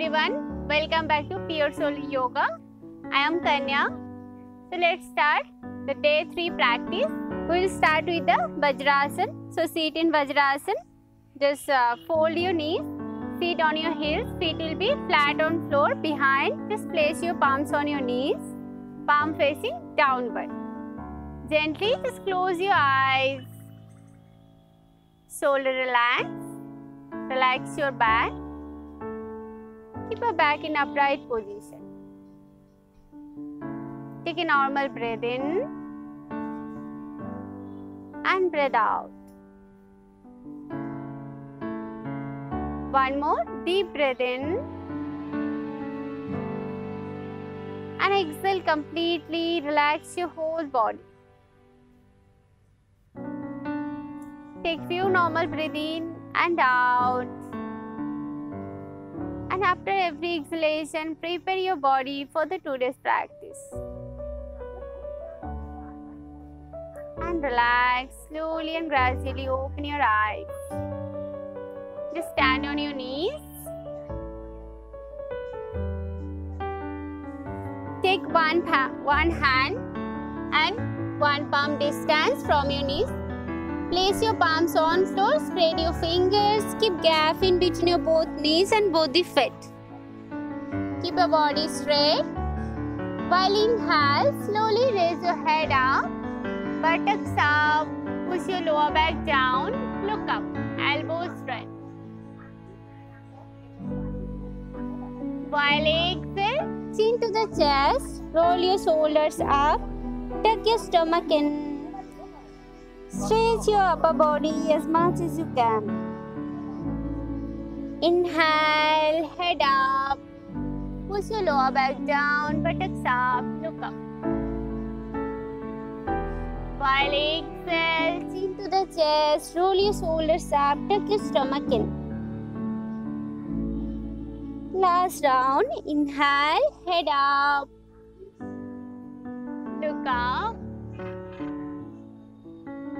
everyone, welcome back to Pure Soul Yoga. I am Kanya. So let's start the day 3 practice. We will start with the Vajrasana. So sit in Vajrasana. Just fold your knees, sit on your heels, feet will be flat on floor behind. Just place your palms on your knees, palm facing downward. Gently just close your eyes. Shoulder relax. Relax your back. Keep your back in upright position. Take a normal breath in and breathe out. One more deep breath in and exhale completely. Relax your whole body. Take few normal breath in and out. And after every exhalation, prepare your body for the today's practice. And relax, slowly and gradually open your eyes. Just stand on your knees. Take one hand and one palm distance from your knees. Place your palms on floor, spread your fingers, keep gap in between your both knees and both the feet. Keep your body straight. While inhale, slowly raise your head up, buttocks up, push your lower back down, look up, elbows straight. While exhale, chin to the chest, roll your shoulders up, tuck your stomach in. Stretch your upper body as much as you can. Inhale, head up. Push your lower back down, buttocks up, look up. While exhale, chin to the chest, roll your shoulders up, tuck your stomach in. Last round, inhale, head up, look up.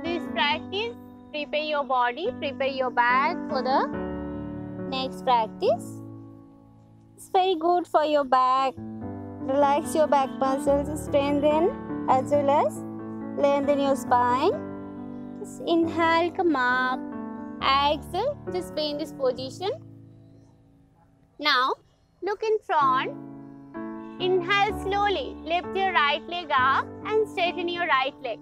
This practice, prepare your body, prepare your back for the next practice. It's very good for your back. Relax your back muscles, strengthen as well as lengthen your spine. Just inhale, come up. Exhale, just stay in this position. Now, look in front. Inhale slowly. Lift your right leg up and straighten your right leg.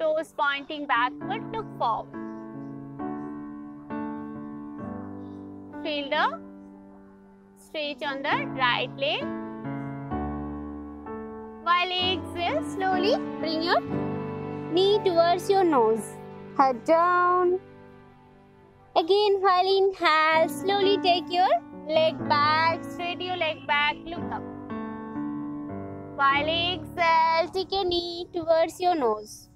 Toes pointing backward, look forward. Feel the stretch on the right leg. While exhale, slowly bring your knee towards your nose. Head down. Again, while inhale, slowly take your leg back, straight your leg back, look up. While exhale, take your knee towards your nose.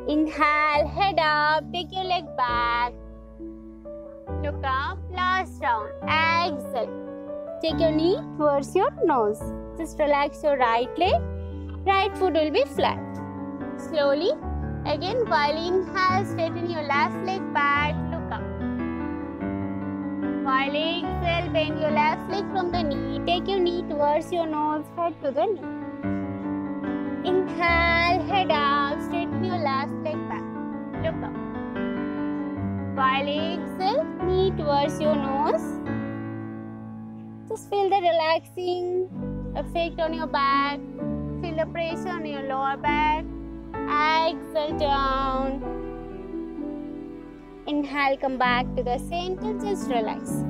Inhale, head up, take your leg back, look up, last round. Exhale, take your knee towards your nose. Just relax your right leg, right foot will be flat. Slowly, again while inhale, straighten your left leg back, look up. While exhale, bend your left leg from the knee, take your knee towards your nose, head to the knee. Inhale, head up, straighten your left leg back, look up. While exhale, knee towards your nose. Just feel the relaxing effect on your back. Feel the pressure on your lower back. Exhale down. Inhale, come back to the center, just relax.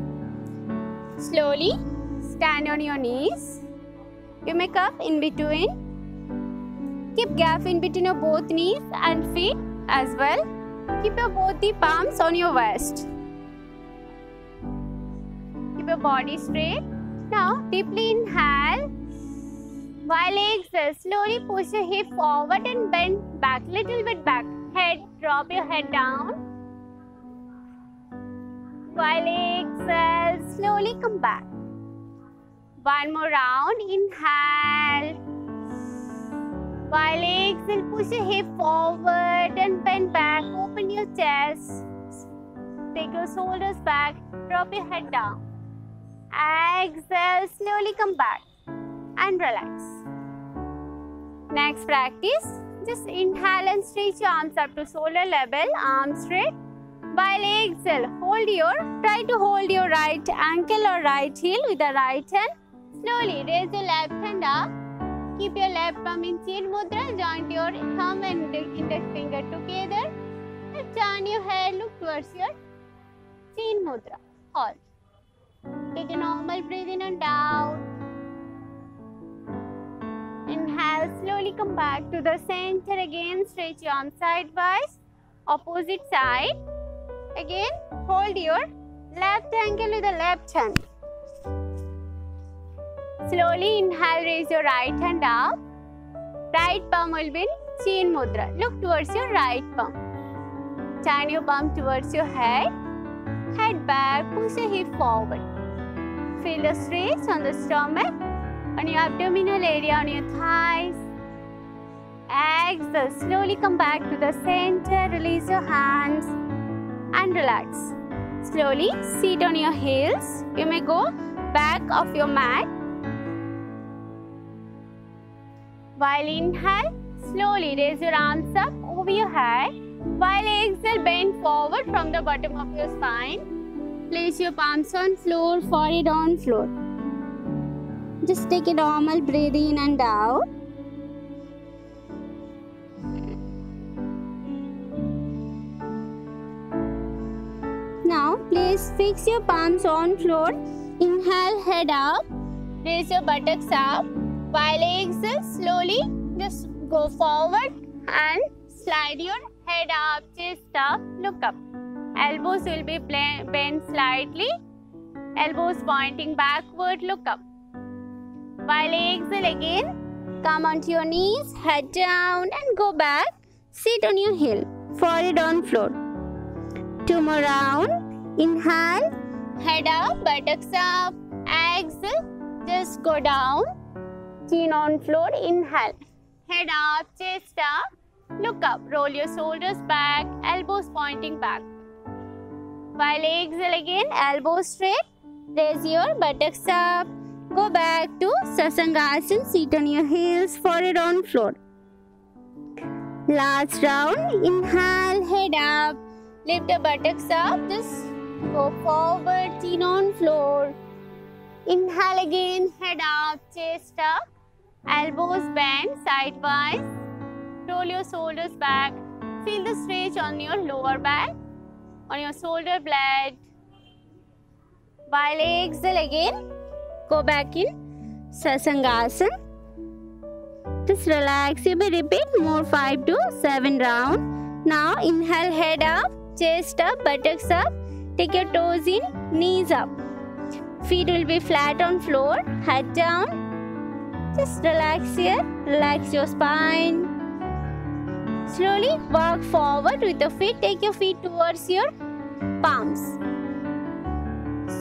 Slowly, stand on your knees. You may cup in between. Keep gap in between your both knees and feet as well. Keep your both the palms on your waist. Keep your body straight. Now, deeply inhale. While exhale, slowly push your hip forward and bend back, little bit back. Head, drop your head down. While exhale, slowly come back. One more round. Inhale. While exhale, push your hip forward and bend back. Open your chest. Take your shoulders back. Drop your head down. Exhale, slowly come back and relax. Next practice, just inhale and stretch your arms up to shoulder level, arms straight. While exhale, try to hold your right ankle or right heel with the right hand. Slowly raise your left hand up. Keep your left palm in chin mudra. Join your thumb and index finger together. And turn your head, look towards your chin mudra. Hold. Take a normal breath in and out. Inhale, slowly come back to the center again. Stretch your arms sidewise, opposite side. Again, hold your left ankle with the left hand. Slowly inhale, raise your right hand up. Right palm will be in chin mudra. Look towards your right palm. Turn your palm towards your head. Head back, push your hip forward. Feel the stretch on the stomach, on your abdominal area, on your thighs. Exhale, slowly come back to the center. Release your hands and relax. Slowly sit on your heels. You may go back of your mat. While inhale, slowly raise your arms up over your head. While exhale, bend forward from the bottom of your spine. Place your palms on floor, forehead on floor. Just take a normal breath in and out. Now, please fix your palms on floor. Inhale, head up. Raise your buttocks up. While exhale, slowly just go forward and slide your head up, chest up, look up. Elbows will be bent slightly. Elbows pointing backward, look up. While exhale again, come onto your knees, head down and go back. Sit on your heel, forehead on floor. Two more round. Inhale, head up, buttocks up. Exhale, just go down. Chin on floor. Inhale, head up, chest up. Look up. Roll your shoulders back, elbows pointing back. While exhale again, elbows straight. Raise your buttocks up. Go back to Sasangasana. Sit on your heels, forehead on floor. Last round. Inhale, head up. Lift the buttocks up. Just go forward, chin on floor. Inhale again, head up, chest up. Elbows bent sidewise. Roll your shoulders back. Feel the stretch on your lower back, on your shoulder blade. While exhale again, go back in Sasangasana. Just relax. You may repeat more 5 to 7 rounds. Now inhale, head up, chest up, buttocks up. Take your toes in, knees up. Feet will be flat on floor, head down. Just relax here, relax your spine. Slowly walk forward with your feet. Take your feet towards your palms.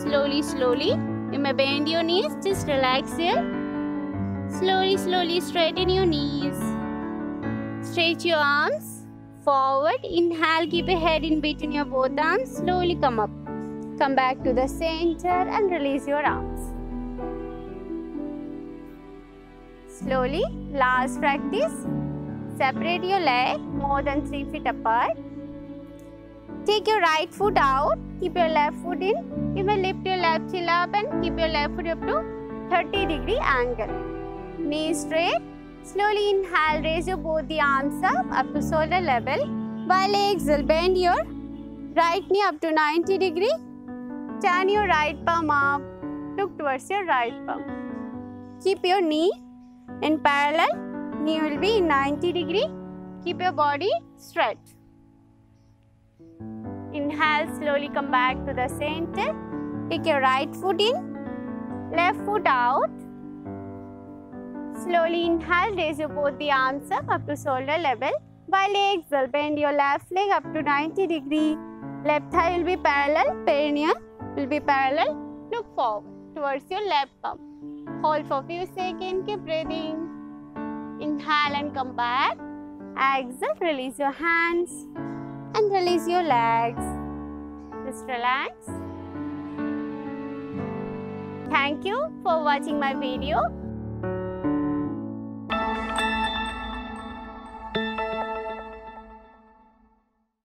Slowly, slowly. You may bend your knees. Just relax here. Slowly, slowly straighten your knees. Stretch your arms forward. Inhale, keep your head in between your both arms. Slowly come up. Come back to the center and release your arms. Slowly, last practice. Separate your leg more than 3 feet apart. Take your right foot out. Keep your left foot in. You may lift your left heel up and keep your left foot up to 30-degree angle. Knees straight. Slowly inhale, raise your both the arms up to shoulder level. While exhale, bend your right knee up to 90-degree. Turn your right palm up. Look towards your right palm. Keep your knee in parallel. Knee will be in 90-degree. Keep your body straight. Inhale, slowly come back to the center. Take your right foot in, left foot out. Slowly inhale, raise your both the arms up to shoulder level. While exhale, bend your left leg up to 90-degree. Left thigh will be parallel, perineum will be parallel. Look forward towards your left palm. Hold for a few seconds, keep breathing. Inhale and come back. Exhale, release your hands and release your legs. Just relax. Thank you for watching my video.